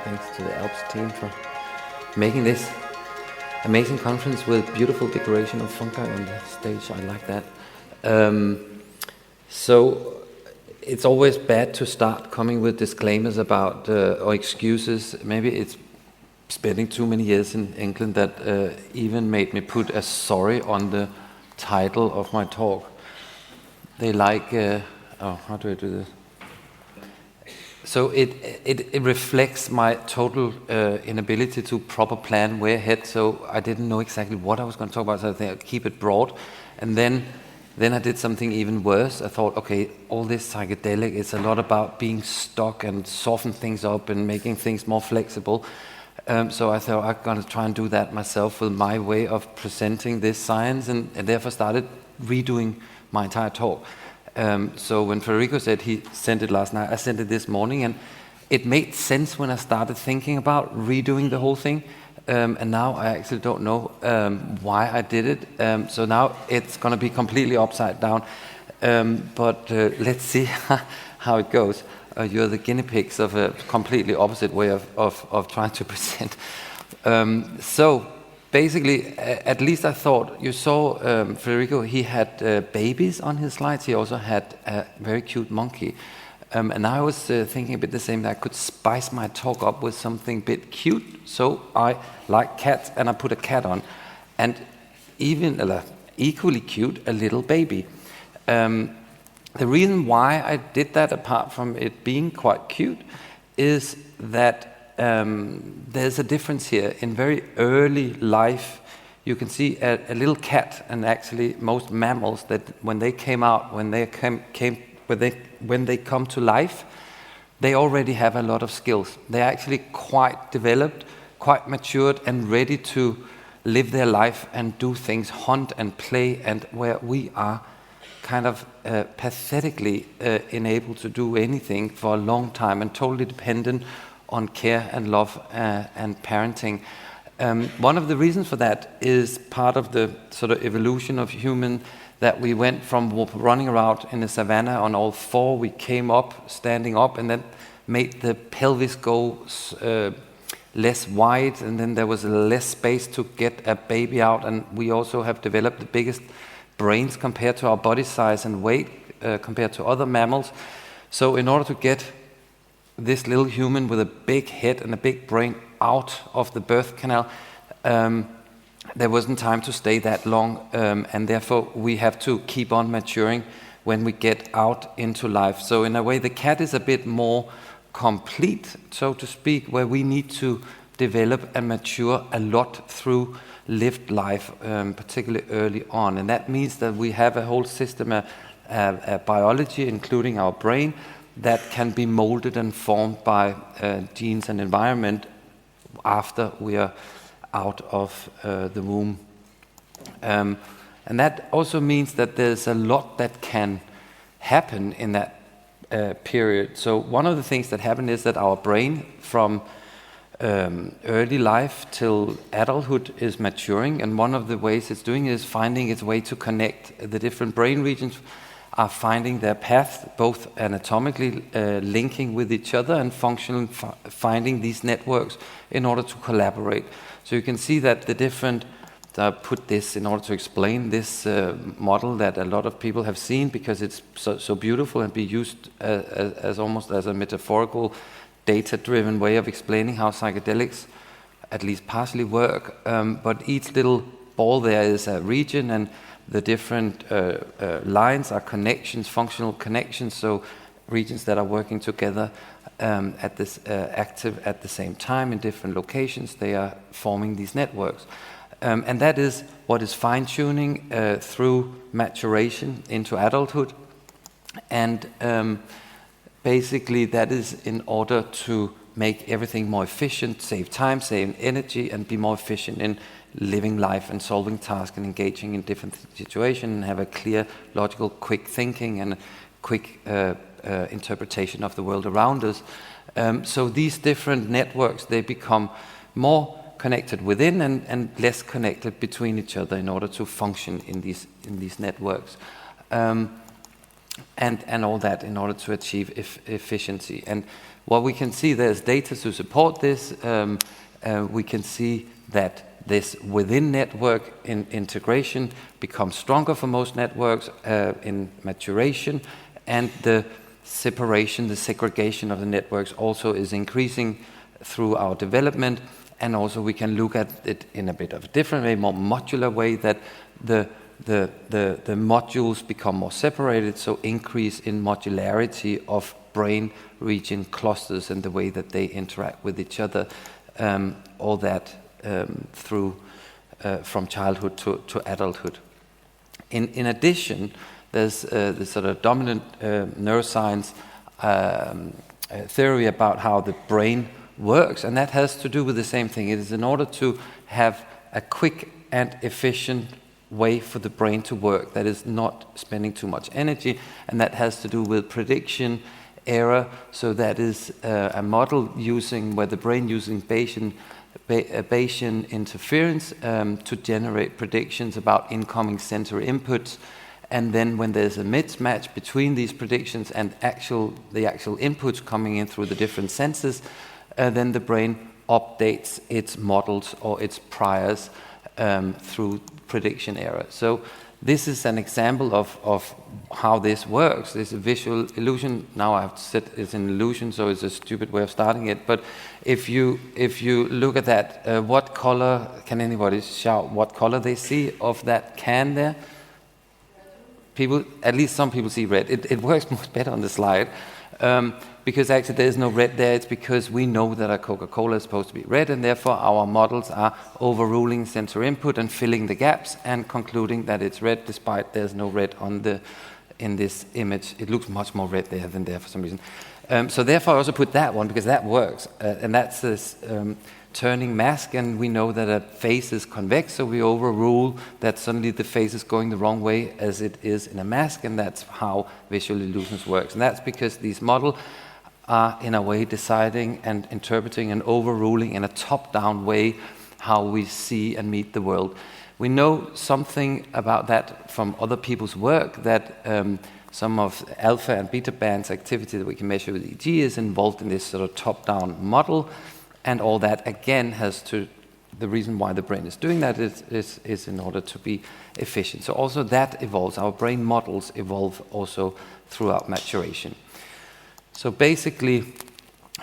Thanks to the ALPS team for making this amazing conference with beautiful decoration of fungi on the stage. I like that. So it's always bad to start coming with disclaimers about or excuses. Maybe it's spending too many years in England that even made me put a sorry on the title of my talk. They like, how do I do this? So it reflects my total inability to proper plan way ahead. So I didn't know exactly what I was going to talk about. So I think I'd keep it broad. And then I did something even worse. I thought, okay, all this psychedelic is a lot about being stuck and soften things up and making things more flexible. So I thought I'm going to try and do that myself with my way of presenting this science, and therefore started redoing my entire talk. So when Federico said he sent it last night, I sent it this morning, and it made sense when I started thinking about redoing the whole thing. And now I actually don't know why I did it. So now it's going to be completely upside down. But let's see how it goes. You're the guinea pigs of a completely opposite way of trying to present. So basically, at least I thought, you saw Federico, he had babies on his slides. He also had a very cute monkey. And I was thinking a bit the same, that I could spice my talk up with something a bit cute. So I like cats, and I put a cat on. And even equally cute, a little baby. The reason why I did that, apart from it being quite cute, is that there's a difference here. In very early life, you can see a little cat, and actually most mammals, that when they came out, when they come to life, they already have a lot of skills. They're actually quite developed, quite matured, and ready to live their life and do things, hunt and play, and where we are kind of pathetically unable to do anything for a long time and totally dependent on care and love and parenting. One of the reasons for that is part of the sort of evolution of human, that we went from running around in the savannah on all four, we came up, standing up, and then made the pelvis go less wide, and then there was less space to get a baby out, and we also have developed the biggest brains compared to our body size and weight compared to other mammals. So in order to get this little human with a big head and a big brain out of the birth canal, there wasn't time to stay that long, and therefore we have to keep on maturing when we get out into life. So in a way, the cat is a bit more complete, so to speak, where we need to develop and mature a lot through lived life, particularly early on. And that means that we have a whole system, a biology, including our brain, that can be molded and formed by genes and environment after we are out of the womb. And that also means that there's a lot that can happen in that period. So one of the things that happen is that our brain, from early life till adulthood, is maturing, and one of the ways it's doing is finding its way to connect. The different brain regions are finding their path, both anatomically linking with each other and functionally finding these networks in order to collaborate. So you can see that the different, put this in order to explain this model that a lot of people have seen, because it's so beautiful, and be used as almost as a metaphorical, data-driven way of explaining how psychedelics at least partially work. But each little ball there is a region, and the different lines are connections, functional connections, so regions that are working together at this active at the same time in different locations. They are forming these networks. And that is what is fine-tuning through maturation into adulthood. And basically, that is in order to make everything more efficient, save time, save energy, and be more efficient in living life and solving tasks and engaging in different situations, and have a clear, logical, quick thinking and a quick interpretation of the world around us. So these different networks, they become more connected within and less connected between each other in order to function in these networks. And all that in order to achieve efficiency. And What we can see, there's data to support this. We can see that this within network integration becomes stronger for most networks in maturation, and the separation, the segregation of the networks also is increasing through our development. And also we can look at it in a bit of a different way, more modular way, that the modules become more separated, so increase in modularity of brain region clusters and the way that they interact with each other, all that through from childhood to adulthood. In addition, there's this sort of dominant neuroscience theory about how the brain works, and that has to do with the same thing. It is in order to have a quick and efficient way for the brain to work that is not spending too much energy, and that has to do with prediction error. So that is a model where the brain using Bayesian interference to generate predictions about incoming sensory inputs, and then when there's a mismatch between these predictions and the actual inputs coming in through the different senses, then the brain updates its models or its priors through prediction error. So this is an example of how this works. This is a visual illusion. Now I have to say it's an illusion, so it's a stupid way of starting it. But if you look at that, what color, can anybody shout what color they see of that can there? People, at least some people see red. It works much better on the slide. Because actually there is no red there. It's because we know that a Coca-Cola is supposed to be red, and therefore our models are overruling sensory input and filling the gaps and concluding that it's red, despite there's no red in this image. It looks much more red there than there for some reason. So therefore I also put that one, because that works. And that's this turning mask, and we know that a face is convex, so we overrule that suddenly the face is going the wrong way as it is in a mask, and that's how visual illusions works. And that's because these models are in a way deciding and interpreting and overruling in a top-down way how we see and meet the world. We know something about that from other people's work, that some of alpha and beta bands activity that we can measure with EEG is involved in this sort of top-down model. And all that, again, the reason why the brain is doing that is in order to be efficient. So also that evolves. Our brain models evolve also throughout maturation. So basically,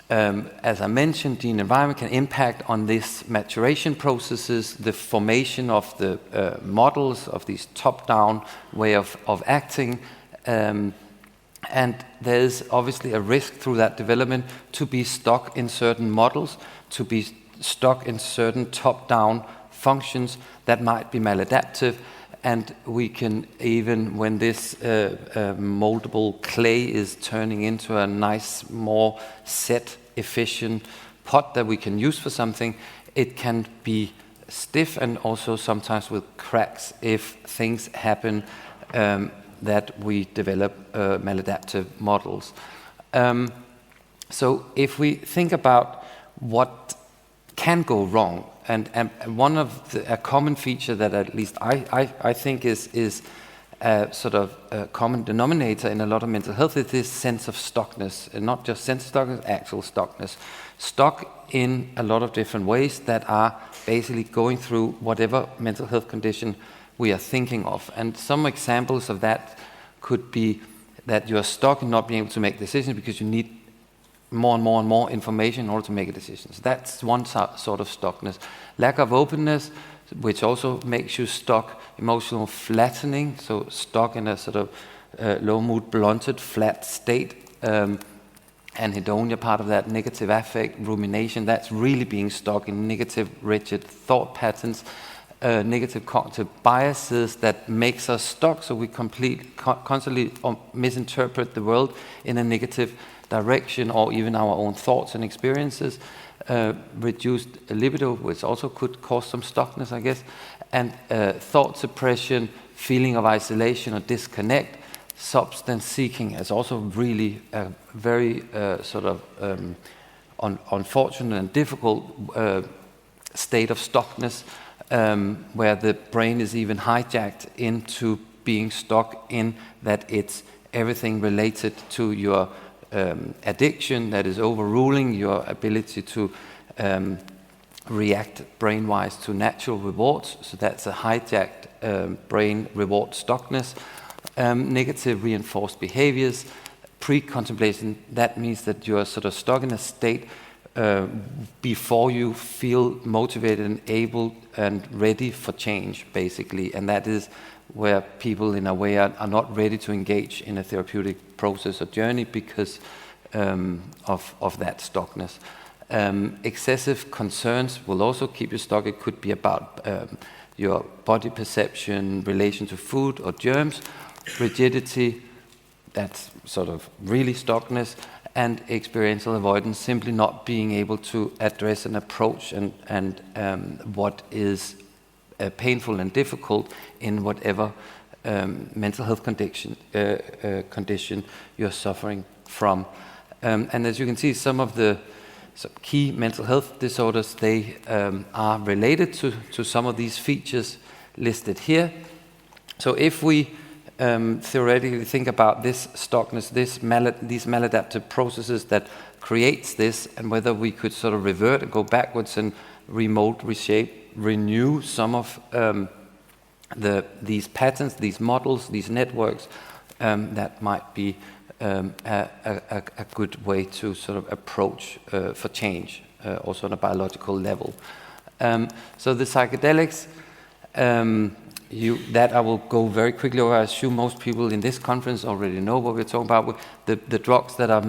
as I mentioned, the environment can impact on these maturation processes, the formation of the models of these top-down way of acting, and there's obviously a risk through that development to be stuck in certain models, to be stuck in certain top-down functions that might be maladaptive. And we can, even when this moldable clay is turning into a nice, more set, efficient pot that we can use for something, it can be stiff and also sometimes with cracks if things happen that we develop maladaptive models. So if we think about what can go wrong, and one of a common feature that at least I think is a sort of a common denominator in a lot of mental health is this sense of stuckness, and not just sense of stuckness, actual stuckness. Stuck in a lot of different ways that are basically going through whatever mental health condition we are thinking of. And some examples of that could be that you are stuck in not being able to make decisions because you need more and more and more information in order to make a decision. So that's one sort of stuckness. Lack of openness, which also makes you stuck. Emotional flattening, so stuck in a sort of low mood, blunted, flat state. Anhedonia, part of that, negative affect, rumination, that's really being stuck in negative, rigid thought patterns. Negative cognitive biases that makes us stuck, so we constantly misinterpret the world in a negative direction, or even our own thoughts and experiences. Reduced libido, which also could cause some stuckness, I guess. And thought suppression, feeling of isolation or disconnect. Substance seeking is also really a very sort of unfortunate and difficult state of stuckness, where the brain is even hijacked into being stuck in that it's everything related to your addiction that is overruling your ability to react brain-wise to natural rewards. So that's a hijacked brain reward stuckness. Negative reinforced behaviors. Pre-contemplation, that means that you are sort of stuck in a state before you feel motivated and able and ready for change, basically. And that is where people, in a way, are not ready to engage in a therapeutic process or journey because of that stuckness. Excessive concerns will also keep you stuck. It could be about your body perception, relation to food or germs, rigidity, that's sort of really stuckness, and experiential avoidance, simply not being able to address and approach and what is painful and difficult in whatever mental health condition you're suffering from. And as you can see, some of the key mental health disorders, they are related to some of these features listed here. So if we theoretically think about this stuckness, these maladaptive processes that creates this, and whether we could sort of revert and go backwards and remold, reshape, renew some of these patterns, these models, these networks, that might be a good way to sort of approach for change, also on a biological level. So the psychedelics, that I will go very quickly over. I assume most people in this conference already know what we're talking about. The drugs that are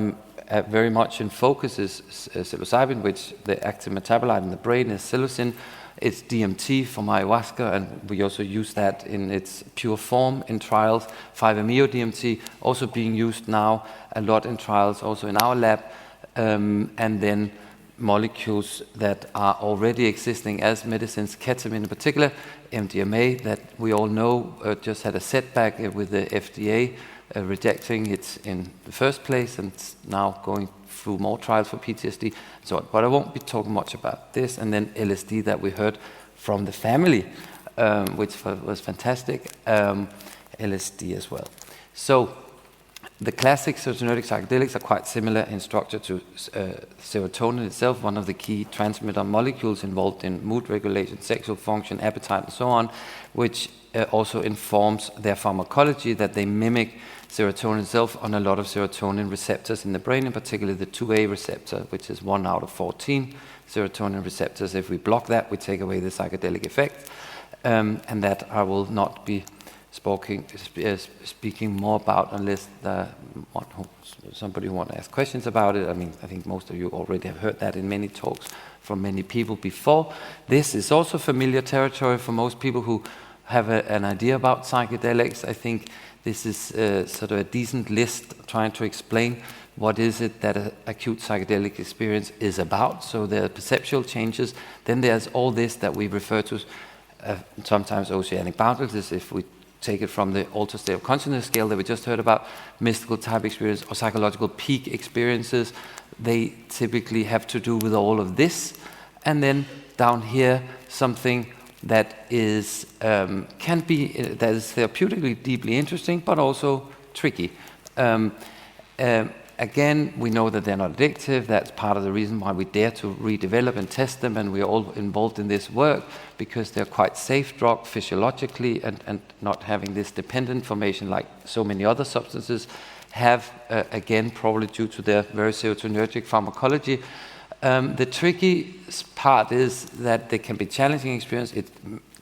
very much in focus is psilocybin, which the active metabolite in the brain is psilocin. It's DMT from ayahuasca, and we also use that in its pure form in trials. 5-MeO-DMT also being used now a lot in trials, also in our lab, and then molecules that are already existing as medicines, ketamine in particular, MDMA, that we all know just had a setback with the FDA rejecting it in the first place, and it's now going through more trials for PTSD and so on. But I won't be talking much about this. And then LSD that we heard from the family, which was fantastic, LSD as well. So the classic serotonergic psychedelics are quite similar in structure to serotonin itself, one of the key transmitter molecules involved in mood regulation, sexual function, appetite, and so on, which also informs their pharmacology, that they mimic serotonin itself on a lot of serotonin receptors in the brain, in particular the 2A receptor, which is 1 out of 14 serotonin receptors. If we block that, we take away the psychedelic effect, and that I will not be speaking more about unless somebody who wants to ask questions about it. I mean, I think most of you already have heard that in many talks from many people before. This is also familiar territory for most people who have an idea about psychedelics. I think this is sort of a decent list trying to explain what is it that an acute psychedelic experience is about. So there are perceptual changes. Then there's all this that we refer to sometimes oceanic boundaries, if we take it from the altered state of consciousness scale that we just heard about, mystical type experience or psychological peak experiences. They typically have to do with all of this. And then down here, something that is that is therapeutically deeply interesting, but also tricky. Again, we know that they're not addictive. That's part of the reason why we dare to redevelop and test them, and we're all involved in this work, because they're quite safe drug physiologically and not having this dependent formation like so many other substances have, again, probably due to their very serotonergic pharmacology. The tricky part is that they can be challenging experience. It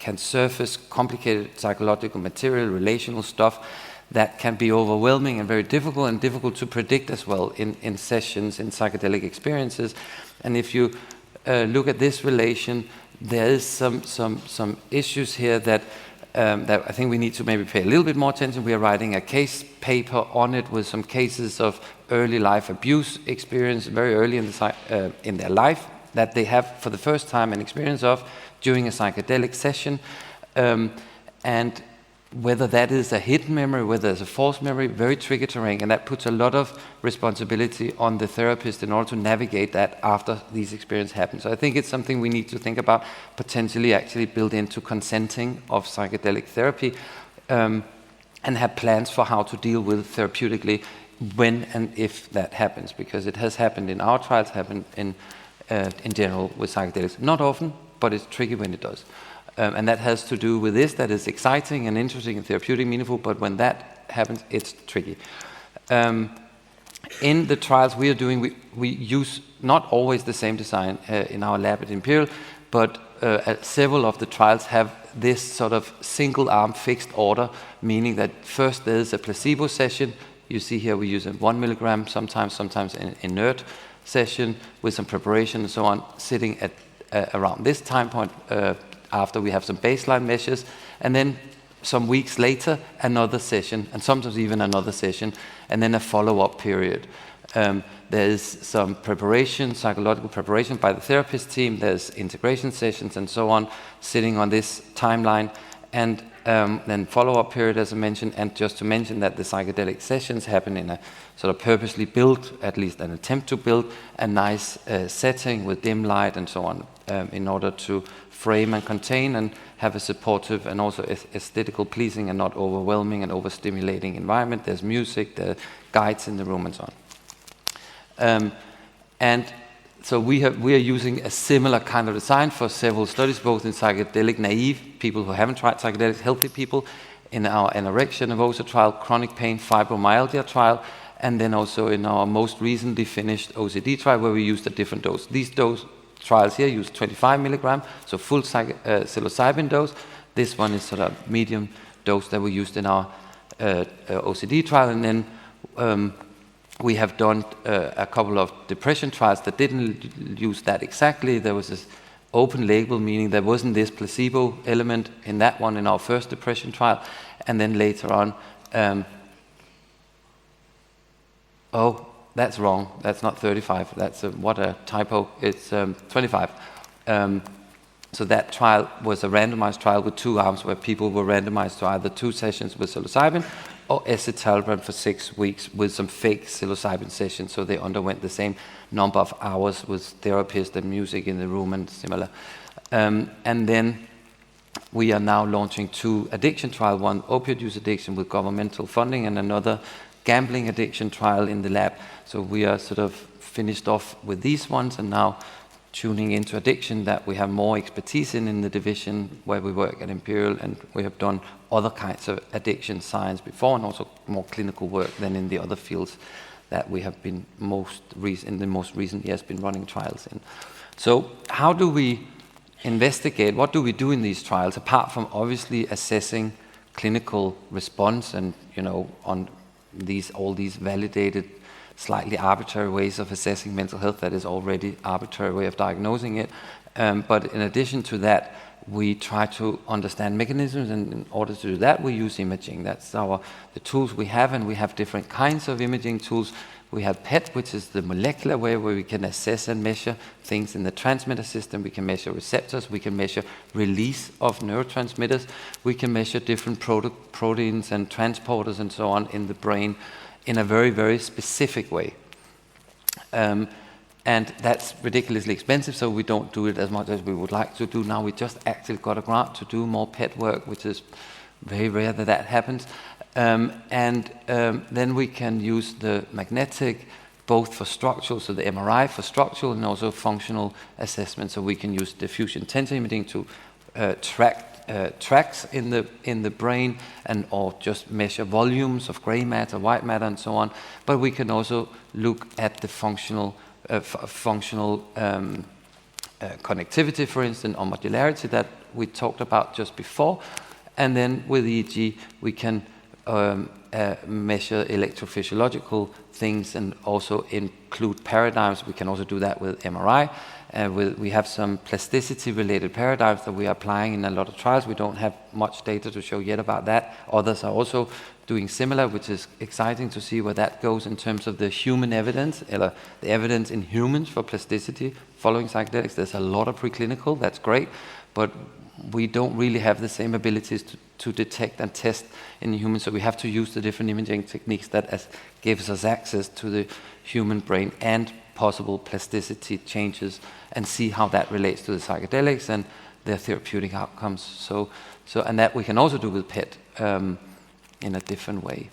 can surface complicated psychological material, relational stuff that can be overwhelming and very difficult to predict as well in sessions, in psychedelic experiences. And if you look at this relation, there is some issues here that I think we need to maybe pay a little bit more attention. We are writing a case paper on it with some cases of early life abuse experience very early in their life that they have for the first time an experience of during a psychedelic session. And whether that is a hidden memory, whether it's a false memory, very tricky terrain, and that puts a lot of responsibility on the therapist in order to navigate that after these experiences happen. So I think it's something we need to think about, potentially actually build into consenting of psychedelic therapy, and have plans for how to deal with therapeutically when and if that happens, because it has happened in our trials, happened in general with psychedelics. Not often, but it's tricky when it does. And that has to do with this, that is exciting and interesting and therapeutic, meaningful, but when that happens, it's tricky. In the trials we are doing, we use not always the same design in our lab at Imperial, but several of the trials have this sort of single-arm fixed order, meaning that first there is a placebo session. You see here we use a 1 milligram, sometimes an inert session with some preparation and so on, sitting at around this time point after we have some baseline measures, and then some weeks later another session, and sometimes even another session, and then a follow-up period. There is some preparation, psychological preparation by the therapist team, there's integration sessions and so on, sitting on this timeline, and then follow-up period, as I mentioned, and just to mention that the psychedelic sessions happen in a sort of purposely built, at least an attempt to build, a nice setting with dim light and so on, in order to frame and contain and have a supportive and also aesthetical pleasing and not overwhelming and overstimulating environment. There's music, there are guides in the room and so on. And so we are using a similar kind of design for several studies, both in psychedelic naive, people who haven't tried psychedelics, healthy people, in our anorexia nervosa trial, chronic pain fibromyalgia trial, and then also in our most recently finished OCD trial where we used a different dose. These trials here use 25 milligram, so full psilocybin dose. This one is sort of medium dose that we used in our OCD trial, and then we have done a couple of depression trials that didn't use that exactly. There was this open label, meaning there wasn't this placebo element in that one in our first depression trial, and then later on, oh, that's wrong. That's not 35. That's what a typo. It's 25. So that trial was a randomized trial with 2 arms where people were randomized to either 2 sessions with psilocybin or escitalopram for 6 weeks with some fake psilocybin sessions. So they underwent the same number of hours with therapists and music in the room and similar. And then we are now launching 2 addiction trials, one opioid use addiction with governmental funding and another gambling addiction trial in the lab. So we are sort of finished off with these ones and now tuning into addiction that we have more expertise in the division where we work at Imperial, and we have done other kinds of addiction science before and also more clinical work than in the other fields that we have been in the most recent years been running trials in. So how do we investigate, what do we do in these trials apart from obviously assessing clinical response and, you know, on all these validated, slightly arbitrary ways of assessing mental health that is already arbitrary way of diagnosing it. But in addition to that, we try to understand mechanisms, and in order to do that, we use imaging. That's the tools we have, and we have different kinds of imaging tools. We have PET, which is the molecular way where we can assess and measure things in the transmitter system. We can measure receptors. We can measure release of neurotransmitters. We can measure different proteins and transporters and so on in the brain in a very, very specific way. And that's ridiculously expensive, so we don't do it as much as we would like to do now. We just actually got a grant to do more PET work, which is very rare that happens. Then we can use the magnetic both for structural, so the MRI for structural and also functional assessment. So we can use diffusion tensor imaging to track tracks in the brain or just measure volumes of gray matter, white matter, and so on. But we can also look at the functional connectivity, for instance, or modularity that we talked about just before. And then with EEG, we can measure electrophysiological things and also include paradigms. We can also do that with MRI. We have some plasticity-related paradigms that we are applying in a lot of trials. We don't have much data to show yet about that. Others are also doing similar, which is exciting to see where that goes in terms of the human evidence, the evidence in humans for plasticity following psychedelics. There's a lot of preclinical, that's great, but we don't really have the same abilities to detect and test in humans, so we have to use the different imaging techniques that gives us access to the human brain and possible plasticity changes and see how that relates to the psychedelics and their therapeutic outcomes. And that we can also do with PET in a different way.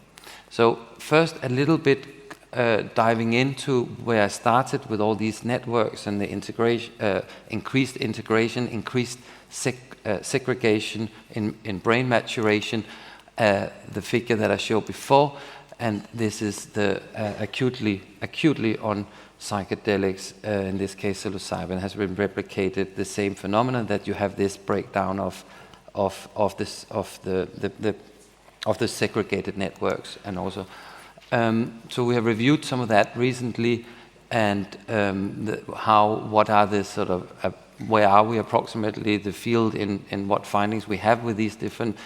So first, a little bit diving into where I started with all these networks and the integration, increased integration, increased segregation in brain maturation, the figure that I showed before, and this is the acutely on psychedelics, in this case psilocybin, has been replicated the same phenomenon, that you have this breakdown of the segregated networks. And also so we have reviewed some of that recently, and what are the sort of where are we approximately, the field, in what findings we have with these different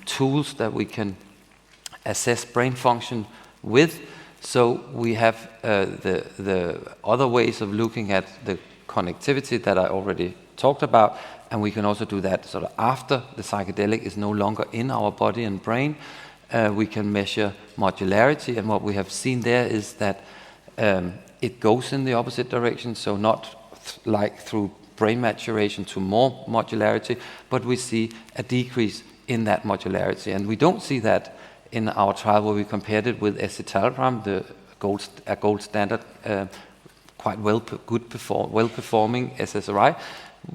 tools that we can assess brain function with. So we have the other ways of looking at the connectivity that I already talked about, and we can also do that sort of after the psychedelic is no longer in our body and brain. We can measure modularity, and what we have seen there is that it goes in the opposite direction, so not like through brain maturation to more modularity, but we see a decrease in that modularity. And we don't see that in our trial where we compared it with escitalopram, a gold standard, quite well-performing SSRI.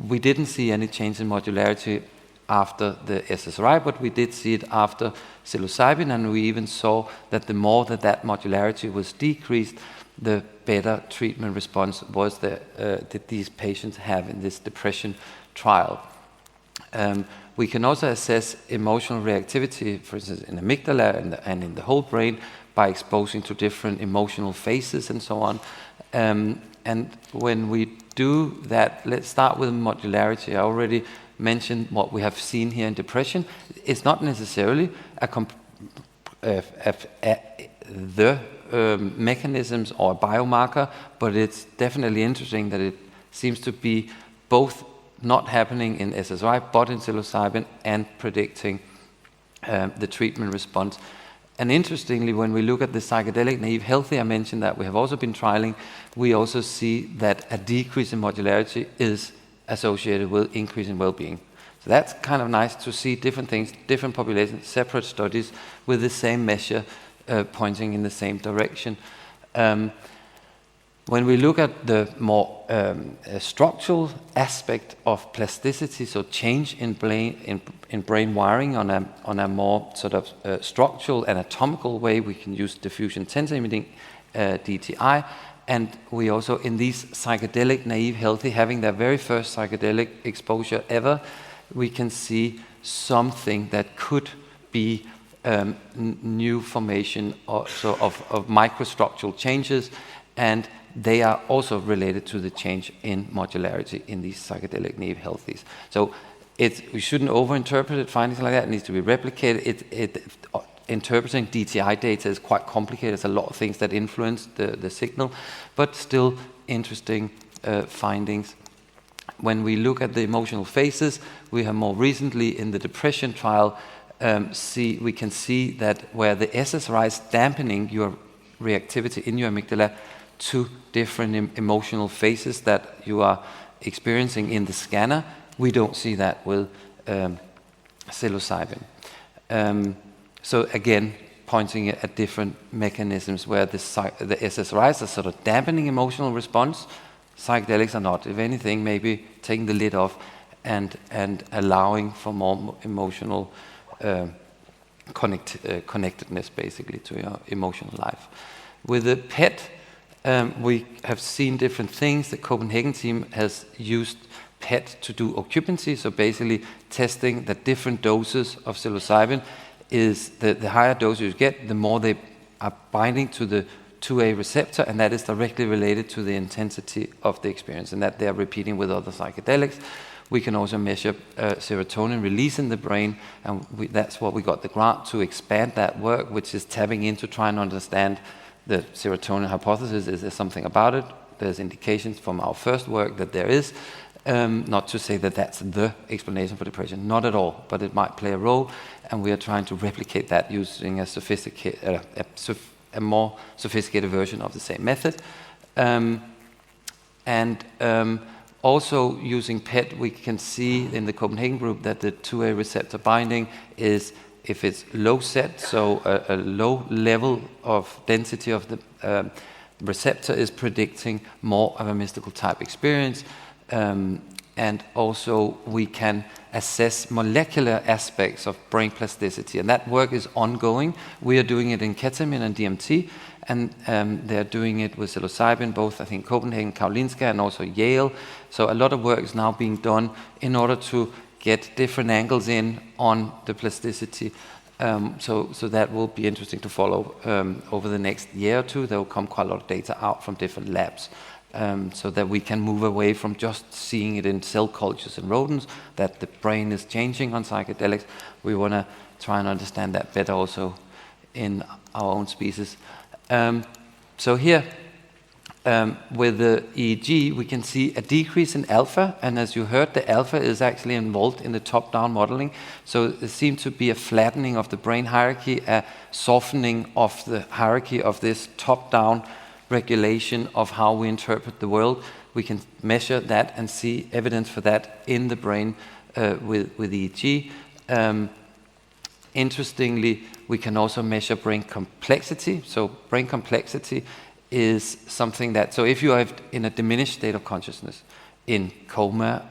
We didn't see any change in modularity after the SSRI, but we did see it after psilocybin, and we even saw that the more that modularity was decreased, the better treatment response was that these patients have in this depression trial. We can also assess emotional reactivity, for instance, in the amygdala and in the whole brain, by exposing to different emotional phases and so on. And when we do that, let's start with modularity. I already mentioned what we have seen here in depression. It's not necessarily the mechanisms or a biomarker, but it's definitely interesting that it seems to be both not happening in SSRI, but in psilocybin, and predicting the treatment response. And interestingly, when we look at the psychedelic naive healthy, I mentioned that we have also been trialing, we also see that a decrease in modularity is associated with increase in well-being. So that's kind of nice to see different things, different populations, separate studies with the same measure pointing in the same direction. When we look at the more structural aspect of plasticity, so change in brain wiring on a more sort of structural anatomical way, we can use diffusion tensor imaging, DTI, and we also, in these psychedelic naive healthy, having their very first psychedelic exposure ever, we can see something that could be new formation also of microstructural changes, and they are also related to the change in modularity in these psychedelic naive healthies. So we shouldn't overinterpret it, findings like that. It needs to be replicated. Interpreting DTI data is quite complicated. There's a lot of things that influence the signal, but still interesting findings. When we look at the emotional phases, we have more recently in the depression trial, we can see that where the SSRI is dampening your reactivity in your amygdala to different emotional phases that you are experiencing in the scanner, we don't see that with psilocybin. So again, pointing at different mechanisms where the SSRIs are sort of dampening emotional response, psychedelics are not. If anything, maybe taking the lid off and allowing for more emotional connectedness, basically, to your emotional life. With the PET, we have seen different things. The Copenhagen team has used PET to do occupancy, so basically testing that different doses of psilocybin is the higher dose you get, the more they are binding to the 2A receptor, and that is directly related to the intensity of the experience, and that they are repeating with other psychedelics. We can also measure serotonin release in the brain, and that's what we got the grant to expand that work, which is tapping into trying to understand the serotonin hypothesis. Is there something about it? There's indications from our first work that there is. Not to say that that's the explanation for depression, not at all, but it might play a role, and we are trying to replicate that using a more sophisticated version of the same method. Also using PET, we can see in the Copenhagen group that the 2A receptor binding is if it's low set, so a low level of density of the receptor is predicting more of a mystical type experience. And also we can assess molecular aspects of brain plasticity, and that work is ongoing. We are doing it in ketamine and DMT, and they're doing it with psilocybin, both I think Copenhagen, Karolinska, and also Yale. So a lot of work is now being done in order to get different angles in on the plasticity. So that will be interesting to follow over the next year or two. There will come quite a lot of data out from different labs. So that we can move away from just seeing it in cell cultures and rodents, that the brain is changing on psychedelics. We want to try and understand that better also in our own species. So here, with the EEG, we can see a decrease in alpha, and as you heard, the alpha is actually involved in the top-down modeling. So there seems to be a flattening of the brain hierarchy, a softening of the hierarchy of this top-down regulation of how we interpret the world. We can measure that and see evidence for that in the brain with EEG. Interestingly, we can also measure brain complexity. So brain complexity is something that, so if you are in a diminished state of consciousness, in coma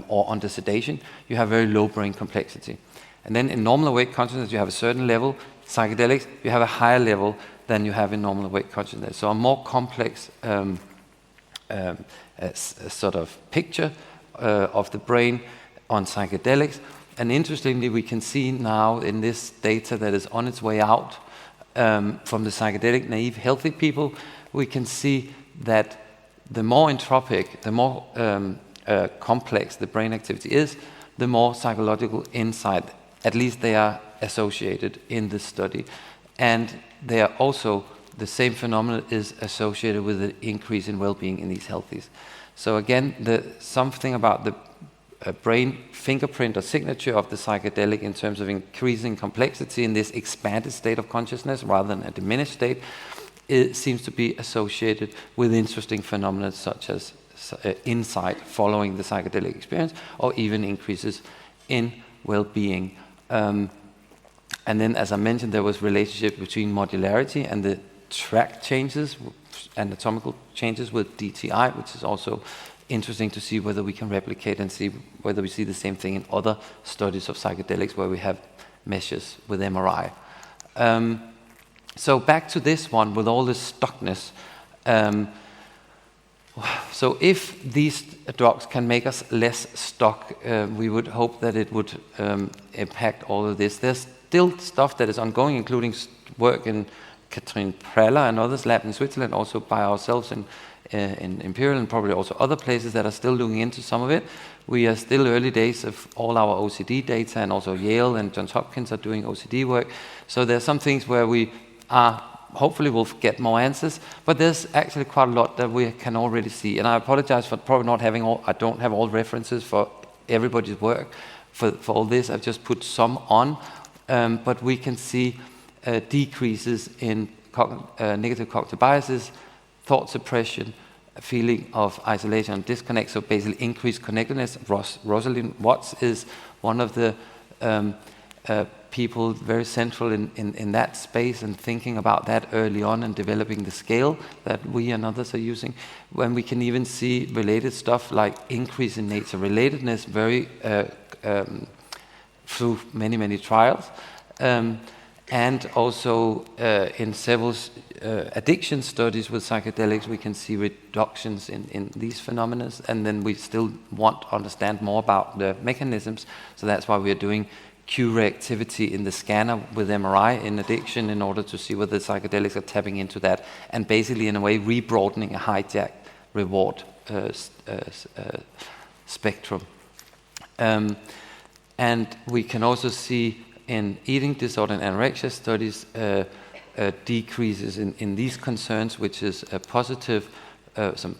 or under sedation, you have very low brain complexity. And then in normal awake consciousness, you have a certain level. Psychedelics, you have a higher level than you have in normal awake consciousness. So a more complex sort of picture of the brain on psychedelics. And interestingly, we can see now in this data that is on its way out from the psychedelic naive healthy people, we can see that the more entropic, the more complex the brain activity is, the more psychological insight, at least they are associated in this study. And they are also, the same phenomenon is associated with an increase in well-being in these healthies. So again, something about the brain fingerprint or signature of the psychedelic in terms of increasing complexity in this expanded state of consciousness rather than a diminished state, it seems to be associated with interesting phenomena such as insight following the psychedelic experience, or even increases in well-being. And then, as I mentioned, there was relationship between modularity and the track changes, anatomical changes with DTI, which is also interesting to see whether we can replicate and see whether we see the same thing in other studies of psychedelics where we have measures with MRI. So back to this one with all this stuckness. So if these drugs can make us less stuck, we would hope that it would impact all of this. There's still stuff that is ongoing, including work in Katrin Preller and others' lab in Switzerland, also by ourselves in Imperial, and probably also other places that are still looking into some of it. We are still early days of all our OCD data, and also Yale and Johns Hopkins are doing OCD work. So there are some things where we are hopefully we'll get more answers, but there's actually quite a lot that we can already see. And I apologize for probably not having I don't have all references for everybody's work for all this. I've just put some on, but we can see decreases in negative cognitive biases, thought suppression, a feeling of isolation and disconnect, so basically increased connectedness. Rosalind Watts is one of the people very central in that space and thinking about that early on and developing the scale that we and others are using. When we can even see related stuff like increase in nature relatedness very through many trials. And also in several addiction studies with psychedelics, we can see reductions in these phenomena, and then we still want to understand more about the mechanisms. So that's why we are doing Q reactivity in the scanner with MRI in addiction in order to see whether the psychedelics are tapping into that, and basically in a way rebroadening a hijack reward spectrum. And we can also see in eating disorder and anorexia studies decreases in these concerns, which is a positive, some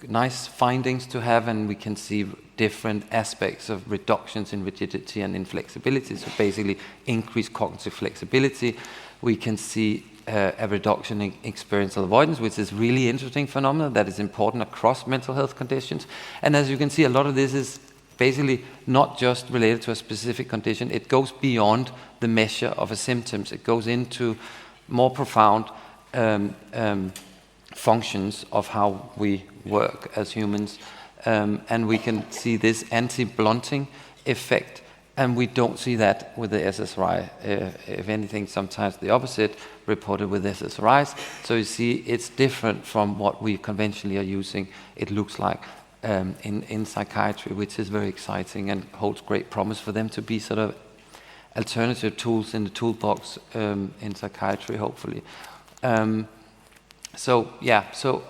nice findings to have, and we can see different aspects of reductions in rigidity and inflexibility, so basically increased cognitive flexibility. We can see a reduction in experiential avoidance, which is really interesting phenomenon that is important across mental health conditions. And as you can see, a lot of this is basically not just related to a specific condition. It goes beyond the measure of a symptoms. It goes into more profound functions of how we work as humans. And we can see this anti-blunting effect, and we don't see that with the SSRI. If anything, sometimes the opposite reported with SSRIs. So you see, it's different from what we conventionally are using, it looks like, in psychiatry, which is very exciting and holds great promise for them to be sort of alternative tools in the toolbox in psychiatry, hopefully. So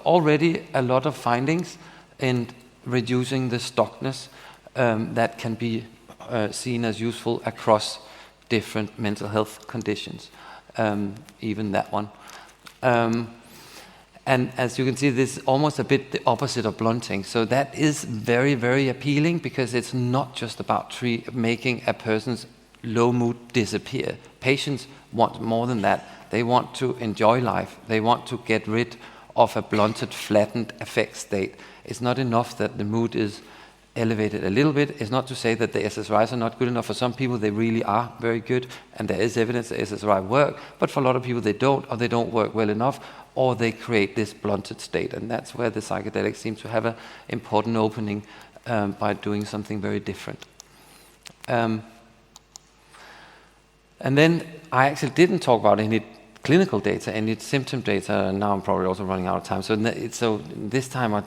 already a lot of findings in reducing the stuckness that can be seen as useful across different mental health conditions, even that one. And as you can see, this is almost a bit the opposite of blunting. So that is very, very appealing, because it's not just about making a person's low mood disappear. Patients want more than that. They want to enjoy life. They want to get rid of a blunted, flattened affect state. It's not enough that the mood is elevated a little bit. It's not to say that the SSRIs are not good enough. For some people, they really are very good, and there is evidence that SSRI work, but for a lot of people, they don't, or they don't work well enough, or they create this blunted state, and that's where the psychedelics seem to have an important opening by doing something very different. And then I actually didn't talk about any clinical data, any symptom data, and now I'm probably also running out of time. So this time I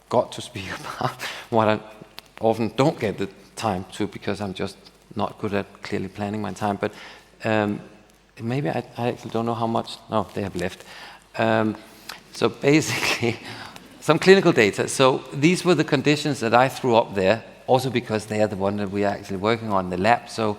got to speak about what I often don't get the time to, because I'm just not good at clearly planning my time. But maybe I actually don't know how much. No, they have left. So basically, some clinical data. So these were the conditions that I threw up there, also because they are the one that we are actually working on in the lab. So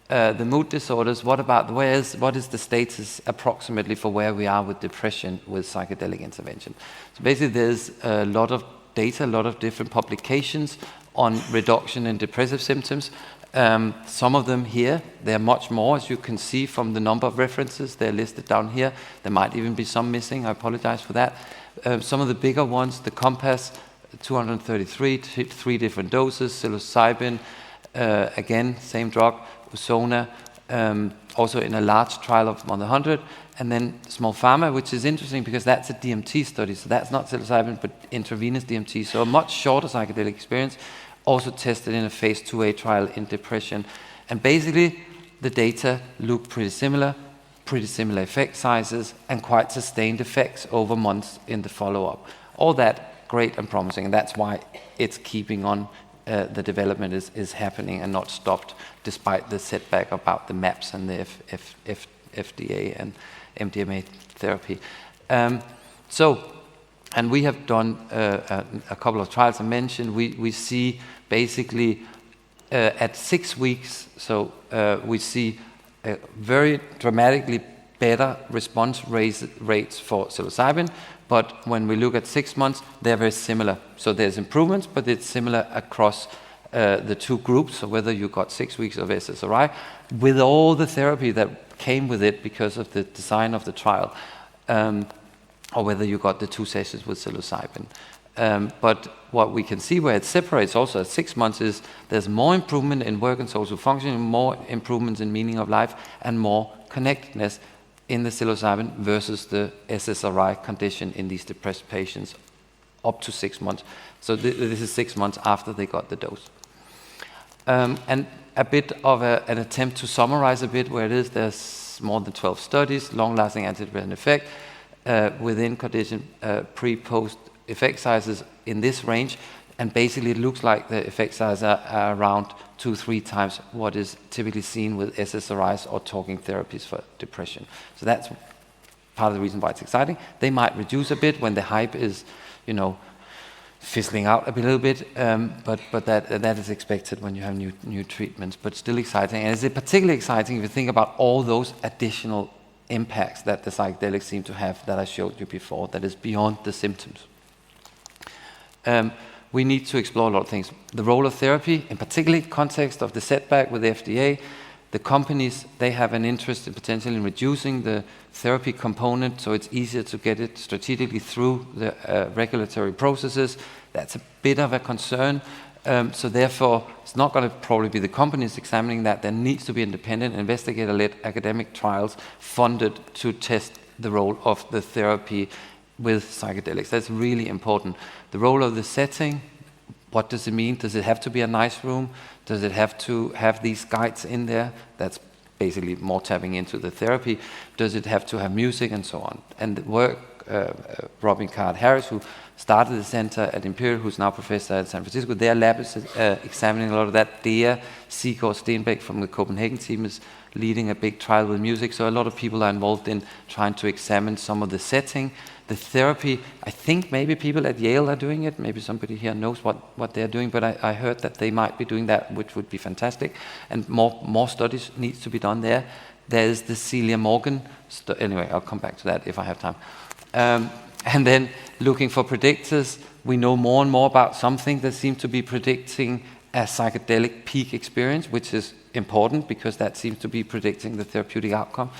the mood disorders, what is the status approximately for where we are with depression with psychedelic intervention? So basically there's a lot of data, a lot of different publications on reduction in depressive symptoms. Some of them here, there are much more, as you can see from the number of references. They're listed down here. There might even be some missing. I apologize for that. Some of the bigger ones, the Compass, 233, 3 different doses, psilocybin, again, same drug, Usona, also in a large trial of 100, and then small pharma, which is interesting because that's a DMT study, so that's not psilocybin, but intravenous DMT, so a much shorter psychedelic experience, also tested in a phase 2A trial in depression. And basically, the data look pretty similar effect sizes, and quite sustained effects over months in the follow-up. All that great and promising, and that's why it's keeping on. The development is happening and not stopped, despite the setback about the MAPS and the FDA and MDMA therapy. And we have done a couple of trials I mentioned. We see basically at 6 weeks, so we see very dramatically better response rates for psilocybin, but when we look at 6 months, they're very similar. So there's improvements, but it's similar across the two groups, so whether you got 6 weeks of SSRI, with all the therapy that came with it because of the design of the trial, or whether you got the 2 sessions with psilocybin. But what we can see where it separates also at 6 months is there's more improvement in work and social functioning, more improvements in meaning of life, and more connectedness in the psilocybin versus the SSRI condition in these depressed patients up to 6 months. So this is 6 months after they got the dose. And a bit of an attempt to summarize a bit where it is. There's more than 12 studies, long-lasting antidepressant effect within condition, pre-post effect sizes in this range. And basically it looks like the effect sizes are around 2-3 times what is typically seen with SSRIs or talking therapies for depression. So that's part of the reason why it's exciting. They might reduce a bit when the hype is, fizzling out a little bit, but that is expected when you have new treatments, but still exciting. And it's particularly exciting if you think about all those additional impacts that the psychedelics seem to have that I showed you before, that is beyond the symptoms. We need to explore a lot of things. The role of therapy, in particular context of the setback with the FDA, The companies, they have an interest in potentially in reducing the therapy component, so it's easier to get it strategically through the regulatory processes. That's a bit of a concern. So therefore, it's not going to probably be the companies examining that. There needs to be independent investigator-led academic trials funded to test the role of the therapy with psychedelics. That's really important. The role of the setting, what does it mean? Does it have to be a nice room? Does it have to have these guides in there? That's basically more tapping into the therapy. Does it have to have music and so on? And the work, Robin Card-Harris, who started the center at Imperial, who's now professor at San Francisco, their lab is examining a lot of that. Dea Sigård-Stenbæk from the Copenhagen team is leading a big trial with music. So a lot of people are involved in trying to examine some of the setting. The therapy, I think maybe people at Yale are doing it. Maybe somebody here knows what they're doing, but I heard that they might be doing that, which would be fantastic. And more studies needs to be done there. There's the Celia Morgan. Anyway, I'll come back to that if I have time. And then looking for predictors, we know more and more about something that seems to be predicting a psychedelic peak experience, which is important because that seems to be predicting the therapeutic outcome.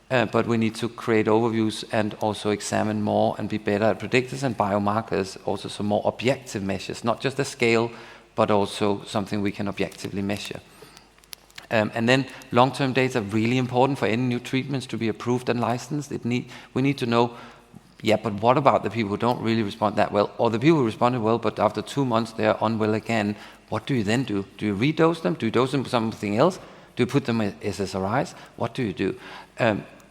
But we need to create overviews and also examine more and be better at predictors and biomarkers, also some more objective measures, not just a scale, but also something we can objectively measure. And then long-term data are really important for any new treatments to be approved and licensed. We need to know, yeah, but what about the people who don't really respond that well, or the people who responded well, but after 2 months they are unwell again? What do you then do? Do you redose them? Do you dose them with something else? Do you put them in SSRIs? What do you do?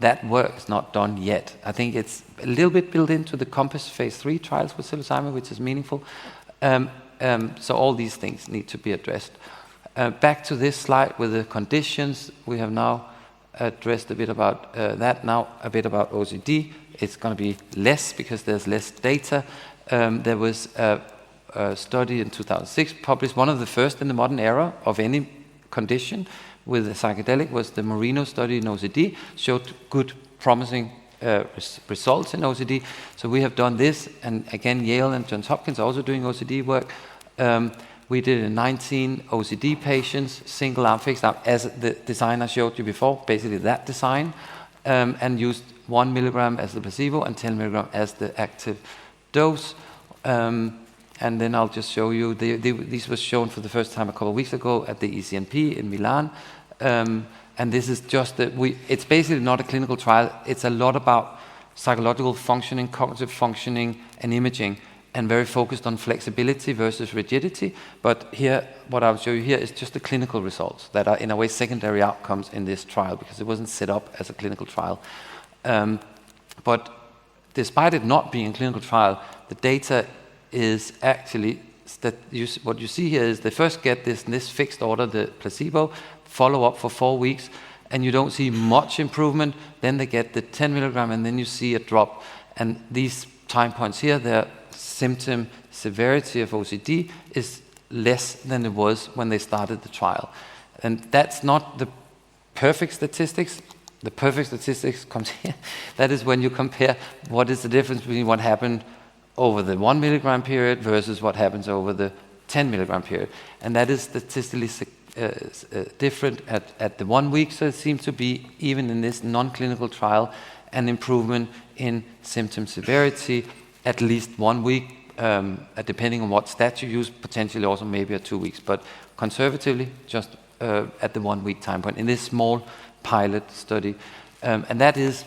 That work is not done yet. I think it's a little bit built into the COMPASS phase 3 trials with psilocybin, which is meaningful. So all these things need to be addressed. Back to this slide with the conditions. We have now addressed a bit about that. Now a bit about OCD. It's going to be less because there's less data. There was a study in 2006 published, one of the first in the modern era of any condition with a psychedelic, was the Marino study in OCD, showed good promising results in OCD. So we have done this, and again Yale and Johns Hopkins are also doing OCD work. We did it in 19 OCD patients, single arm fixed arm, as the design I showed you before, basically that design, and used 1 milligram as the placebo and 10 milligram as the active dose. And then I'll just show you, these was shown for the first time a couple of weeks ago at the ECNP in Milan. And this is just, it's basically not a clinical trial. It's a lot about psychological functioning, cognitive functioning, and imaging, and very focused on flexibility versus rigidity. But here, what I'll show you here is just the clinical results that are in a way secondary outcomes in this trial, because it wasn't set up as a clinical trial. But despite it not being a clinical trial, the data is actually that what you see here is they first get this fixed order, the placebo, follow up for 4 weeks, and you don't see much improvement. Then they get the 10 milligram, and then you see a drop. And these time points here, their symptom severity of OCD is less than it was when they started the trial. And that's not the perfect statistics. The perfect statistics comes here. That is when you compare what is the difference between what happened over the 1 milligram period versus what happens over the 10 milligram period. And that is statistically different at the 1 week. So it seems to be, even in this non-clinical trial, an improvement in symptom severity at least 1 week, depending on what stat you use, potentially also maybe at 2 weeks. But conservatively, just at the 1 week time point in this small pilot study. And that is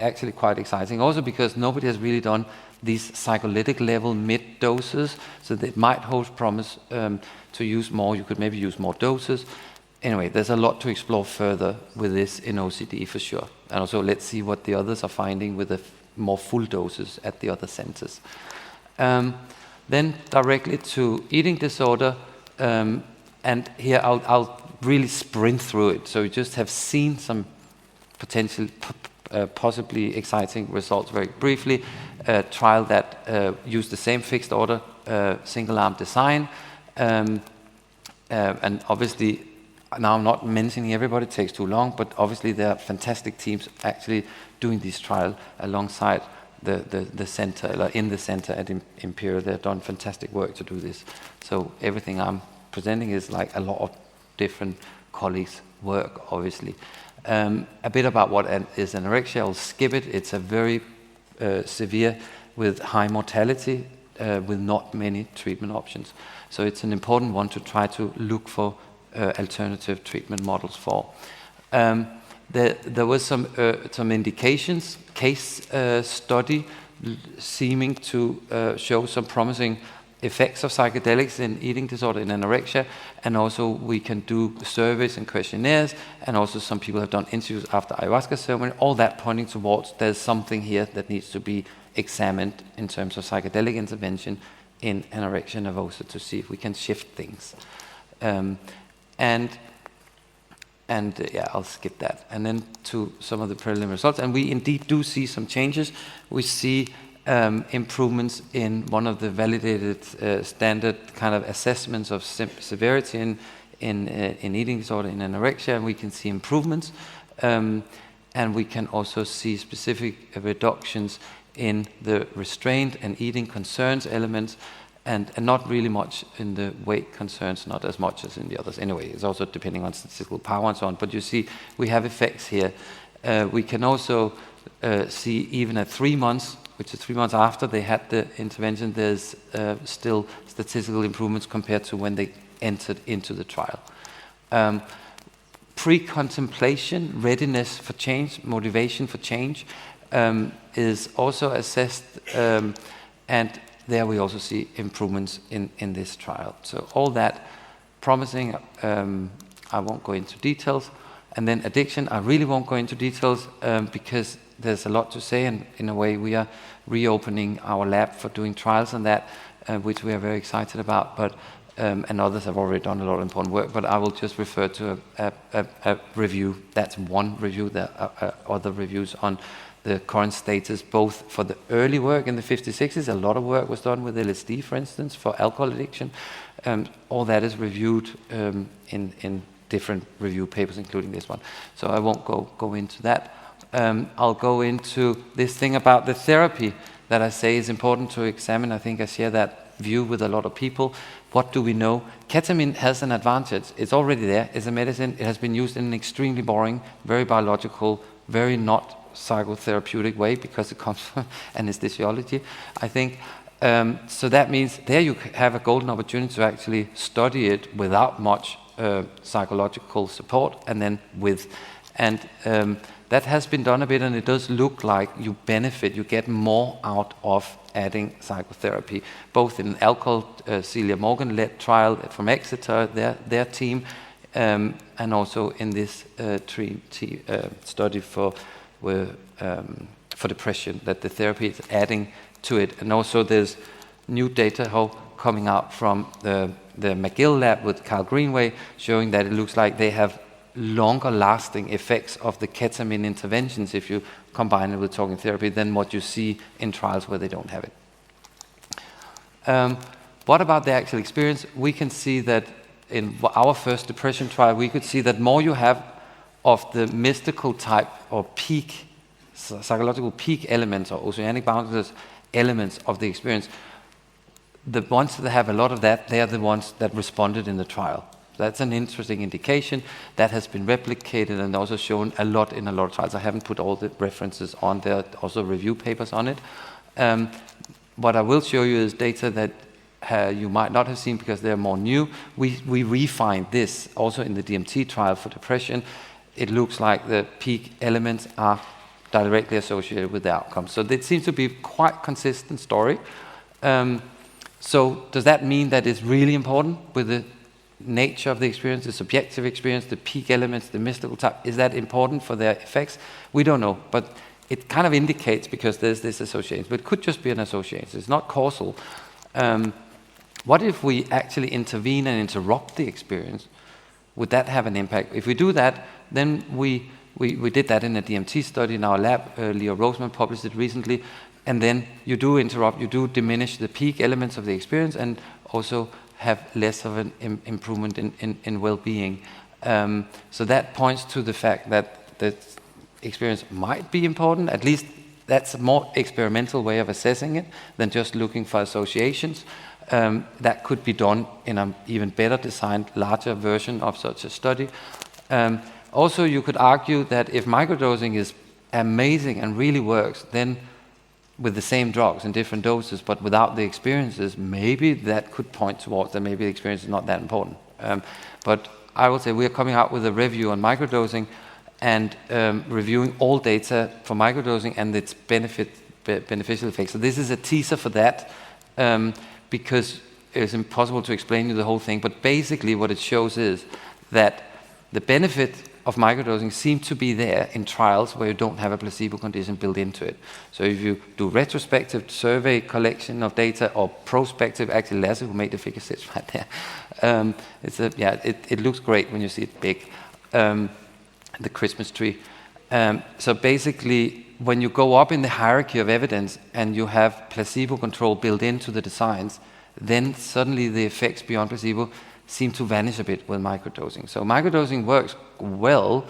actually quite exciting, also because nobody has really done these psycholytic level mid doses, so that it might hold promise to use more. You could maybe use more doses. Anyway, there's a lot to explore further with this in OCD for sure. And also let's see what the others are finding with the more full doses at the other centers. Then directly to eating disorder, and here I'll really sprint through it. So you just have seen some potential possibly exciting results very briefly. A trial that used the same fixed order single arm design, and obviously now I'm not mentioning everybody, it takes too long, but obviously there are fantastic teams actually doing this trial alongside the center, in the center at Imperial. They've done fantastic work to do this. So everything I'm presenting is like a lot of different colleagues' work, obviously. A bit about what is anorexia, I'll skip it. It's a very severe with high mortality, with not many treatment options. So it's an important one to try to look for alternative treatment models for. There was some indications, case study seeming to show some promising effects of psychedelics in eating disorder, in anorexia, and also we can do surveys and questionnaires, and also some people have done interviews after ayahuasca ceremony, all that pointing towards there's something here that needs to be examined in terms of psychedelic intervention in anorexia nervosa to see if we can shift things. Yeah, I'll skip that. And then to some of the preliminary results, and we indeed do see some changes. We see improvements in one of the validated standard kind of assessments of severity in eating disorder, in anorexia, and we can see improvements. And we can also see specific reductions in the restraint and eating concerns elements, and not really much in the weight concerns, not as much as in the others. Anyway, it's also depending on statistical power and so on, but you see we have effects here. We can also see even at 3 months, which is 3 months after they had the intervention, there's still statistical improvements compared to when they entered into the trial. Pre-contemplation, readiness for change, motivation for change is also assessed, and there we also see improvements in this trial. So all that promising, I won't go into details. And then addiction, I really won't go into details because there's a lot to say, and in a way we are reopening our lab for doing trials on that, which we are very excited about, but and others have already done a lot of important work, but I will just refer to a review. That's one review. There are other reviews on the current status, both for the early work in the 50s, 60s. A lot of work was done with LSD, for instance, for alcohol addiction. All that is reviewed in different review papers, including this one. So I won't go into that. I'll go into this thing about the therapy that I say is important to examine. I think I share that view with a lot of people. What do we know? Ketamine has an advantage. It's already there. It's a medicine. It has been used in an extremely boring, very biological, very not psychotherapeutic way because it comes from anesthesiology, I think. So that means there you have a golden opportunity to actually study it without much psychological support, and then with. And that has been done a bit, and it does look like you benefit, you get more out of adding psychotherapy, both in alcohol, Celia Morgan-led trial from Exeter, their team, and also in this study for depression, that the therapy is adding to it. And also there's new data coming out from the McGill lab with Carl Greenway, showing that it looks like they have longer lasting effects of the ketamine interventions if you combine it with talking therapy than what you see in trials where they don't have it. What about the actual experience? We can see that in our first depression trial, we could see that more you have of the mystical type or peak, psychological peak elements or oceanic boundaries elements of the experience, the ones that have a lot of that, they are the ones that responded in the trial. That's an interesting indication that has been replicated and also shown a lot in a lot of trials. I haven't put all the references on there, also review papers on it. What I will show you is data that you might not have seen because they're more new. We refined this also in the DMT trial for depression. It looks like the peak elements are directly associated with the outcome. So it seems to be quite consistent story. So does that mean that it's really important with the nature of the experience, the subjective experience, the peak elements, the mystical type? Is that important for their effects? We don't know, but it kind of indicates because there's this association, but it could just be an association. It's not causal. What if we actually intervene and interrupt the experience? Would that have an impact? If we do that, then we did that in a DMT study in our lab. Leo Roseman published it recently. And then you do interrupt, you do diminish the peak elements of the experience and also have less of an improvement in well-being. So that points to the fact that the experience might be important. At least that's a more experimental way of assessing it than just looking for associations. that could be done in an even better designed, larger version of such a study. Also, you could argue that if microdosing is amazing and really works, then with the same drugs in different doses, but without the experiences, maybe that could point towards that maybe the experience is not that important. But I would say we are coming out with a review on microdosing and reviewing all data for microdosing and its beneficial effects. So this is a teaser for that, because it's impossible to explain you the whole thing, but basically what it shows is that the benefit of microdosing seem to be there in trials where you don't have a placebo condition built into it. So if you do retrospective survey collection of data or prospective, actually Lasse who made the figure sits right there. It looks great when you see it big, the Christmas tree. So basically, when you go up in the hierarchy of evidence and you have placebo control built into the designs, then suddenly the effects beyond placebo seem to vanish a bit with microdosing. So microdosing works well,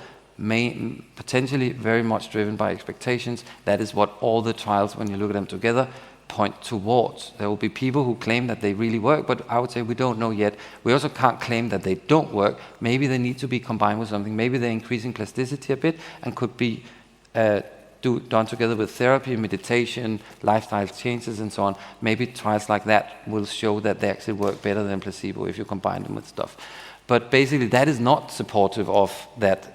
potentially very much driven by expectations. That is what all the trials, when you look at them together, point towards. There will be people who claim that they really work, but I would say we don't know yet. We also can't claim that they don't work. Maybe they need to be combined with something. Maybe they're increasing plasticity a bit and could be done together with therapy, meditation, lifestyle changes, and so on. Maybe trials like that will show that they actually work better than placebo if you combine them with stuff. But basically, that is not supportive of that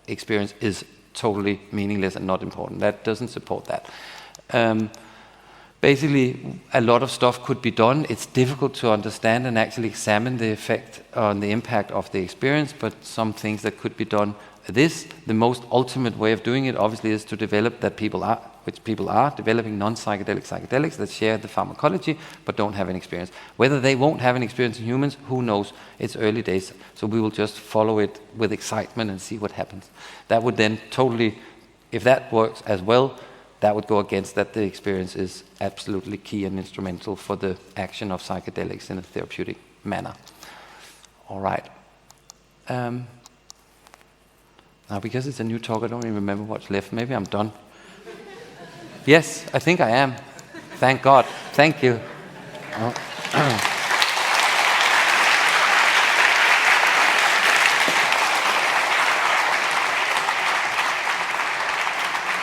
experience is totally meaningless and not important. That doesn't support that. Basically, a lot of stuff could be done. It's difficult to understand and actually examine the effect on the impact of the experience, but some things that could be done. The most ultimate way of doing it, obviously, is to develop which people are developing non-psychedelic psychedelics that share the pharmacology but don't have an experience. Whether they won't have an experience in humans, who knows? It's early days, so we will just follow it with excitement and see what happens. That would then totally, if that works as well, that would go against that the experience is absolutely key and instrumental for the action of psychedelics in a therapeutic manner. All right. Now, because it's a new talk, I don't even remember what's left. Maybe I'm done. Yes, I think I am. Thank God. Thank you. Are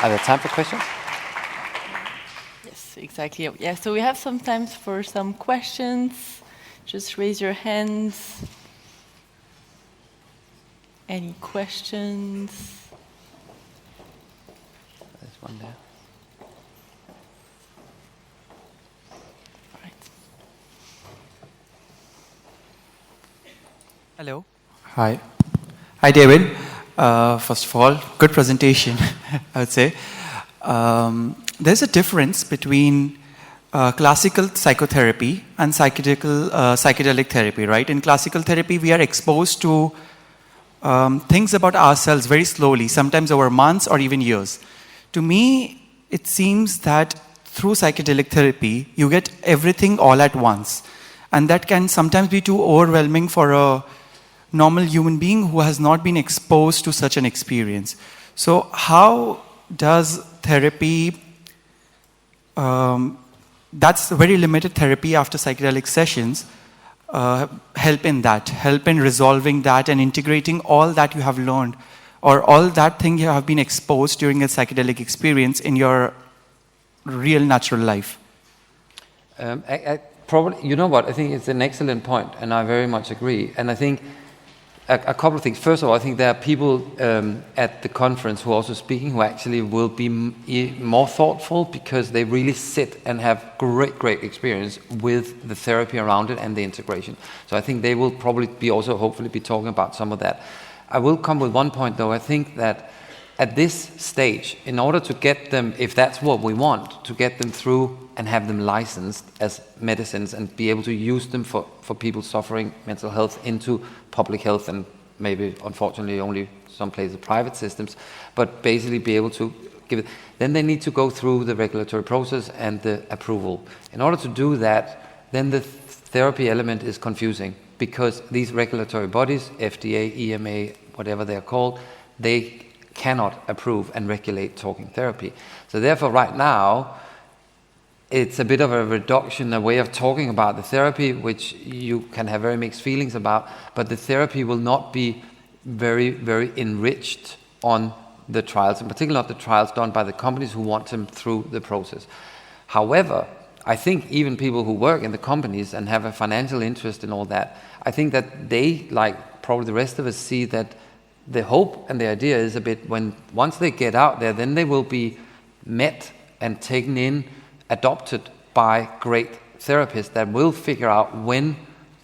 there time for questions? Yes, exactly. Yeah, so we have some time for some questions. Just raise your hands. Any questions? There's one there. All right. Hello. Hi. Hi, David. First of all, good presentation, I would say. There's a difference between classical psychotherapy and psychedelic therapy, right? In classical therapy, we are exposed to things about ourselves very slowly, sometimes over months or even years. To me, it seems that through psychedelic therapy, you get everything all at once. And that can sometimes be too overwhelming for a normal human being who has not been exposed to such an experience. So how does therapy, that's very limited therapy after psychedelic sessions, help in resolving that and integrating all that you have learned or all that thing you have been exposed during a psychedelic experience in your real natural life? Probably, you know what, I think it's an excellent point, and I very much agree. And I think a couple of things. First of all, I think there are people at the conference who are also speaking who actually will be more thoughtful because they really sit and have great experience with the therapy around it and the integration. So I think they will probably be also hopefully be talking about some of that. I will come with one point though. I think that at this stage, in order to get them, if that's what we want, to get them through and have them licensed as medicines and be able to use them for people suffering mental health into public health and maybe, unfortunately, only some places private systems, but basically be able to give it. Then they need to go through the regulatory process and the approval. In order to do that, then the therapy element is confusing because these regulatory bodies, FDA, EMA, whatever they're called, they cannot approve and regulate talking therapy. So therefore, right now, it's a bit of a reduction, a way of talking about the therapy, which you can have very mixed feelings about, but the therapy will not be very, very enriched on the trials, in particular not the trials done by the companies who want them through the process. However, I think even people who work in the companies and have a financial interest in all that, I think that they, like probably the rest of us, see that the hope and the idea is a bit once they get out there, then they will be met and taken in, adopted by great therapists that will figure out when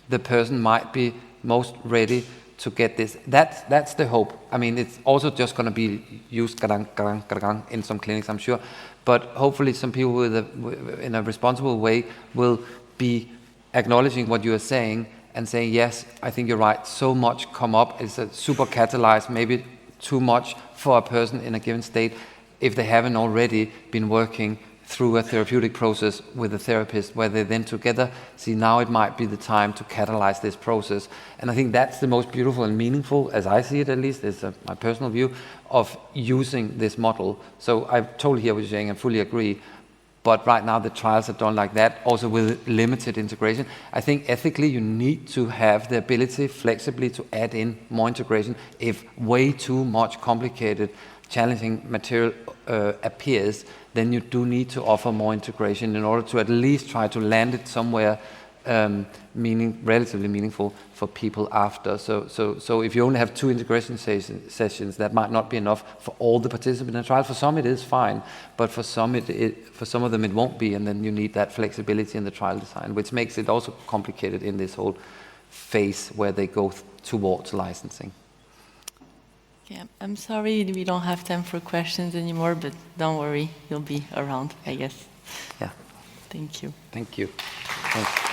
the person might be most ready to get this. That's the hope. I mean, it's also just going to be used in some clinics, I'm sure, but hopefully some people in a responsible way will be acknowledging what you are saying and saying, yes, I think you're right, so much come up, it's a super catalyzed, maybe too much for a person in a given state if they haven't already been working through a therapeutic process with a therapist, where they then together see now it might be the time to catalyze this process. And I think that's the most beautiful and meaningful, as I see it at least, is my personal view, of using this model. So I totally hear what you're saying and fully agree. But right now the trials are done like that, also with limited integration. I think ethically you need to have the ability flexibly to add in more integration if way too much complicated, challenging material appears, then you do need to offer more integration in order to at least try to land it somewhere relatively meaningful for people after. So if you only have 2 integration sessions, that might not be enough for all the participants in the trial. For some it is fine, but for some for some of them it won't be, and then you need that flexibility in the trial design, which makes it also complicated in this whole phase where they go towards licensing. Yeah, I'm sorry we don't have time for questions anymore, but don't worry, you'll be around, I guess. Yeah. Thank you. Thank you. Thanks.